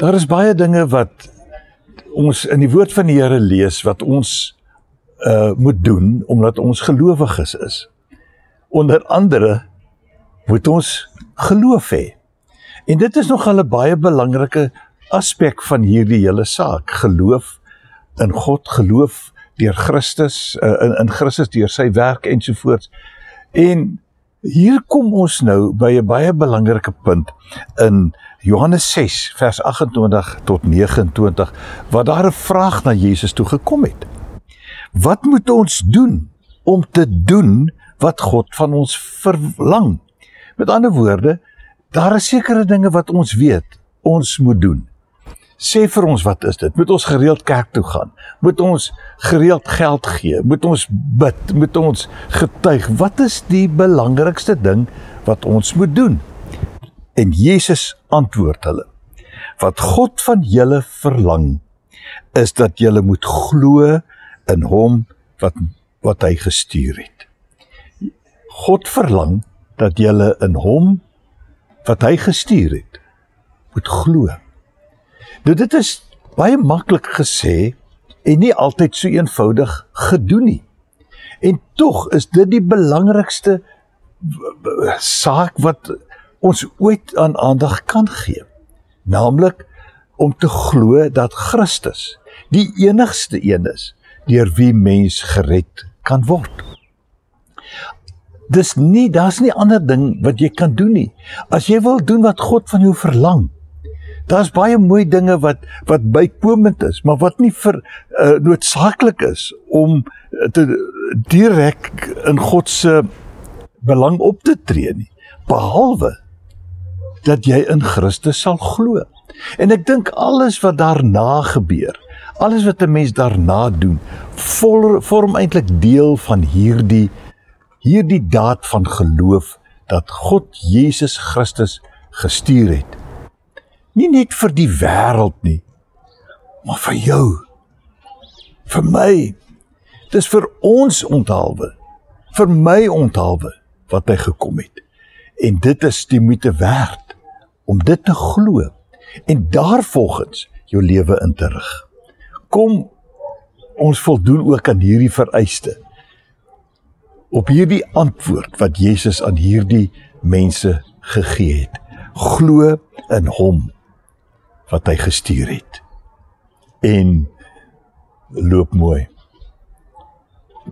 Daar is baie dinge wat ons in die woord van die Here lees, wat ons moet doen, omdat ons gelowiges is. Onder andere moet ons geloof hê. En dit is nogal 'n baie belangrike aspek van hierdie hele saak. Geloof in God, geloof deur Christus, in Christus deur sy werk ensovoorts. En hier kom ons nou by 'n baie belangrike punt in Johannes 6 vers 28 tot 29, waar daar 'n vraag na Jesus toe gekom het. Wat moet ons doen om te doen wat God van ons verlang? Met ander woorde, daar is sekere dinge wat ons weet, ons moet doen. Sê vir ons, wat is dit? Moet ons gereeld kerk toe gaan? Moet ons gereeld geld gee? Moet ons bid? Moet ons getuig? Wat is die belangrikste ding wat ons moet doen? En Jesus antwoord hulle, wat God van julle verlang, is dat julle moet glo in hom wat hy gestuur het. God verlang dat julle in hom wat hy gestuur het, moet glo. Nou dit is baie maklik gesê en nie altyd so eenvoudig gedoen nie. En tog is dit die belangrikste saak wat ons ooit aan aandag kan gee. Naamlik om te glo dat Christus die enigste een is deur wie mens gered kan word. Daar's nie ander ding wat jy kan doen nie. As jy wil doen wat God van jou verlang, daar's baie mooi dinge wat bykomend is, maar wat nie noodsaaklik is om direk in God se belang op te tree nie, behalwe dat jy in Christus sal glo. En ek dink alles wat daarna gebeur, alles wat 'n mens daarna doen, vorm eintlik deel van hierdie daad van geloof dat God Jesus Christus gestuur het. Nie net vir die wêreld nie, maar vir jou, vir my. Dis vir ons onthaalwe, vir my onthaalwe wat hy gekom het. En dit is die moeite werd om dit te glo en daarvolgens jou lewe in te rig. Kom, ons voldoen ook aan hierdie vereiste, op hierdie antwoord wat Jesus aan hierdie mense gegee het. Glo in hom wat hy gestuur het. En loop mooi.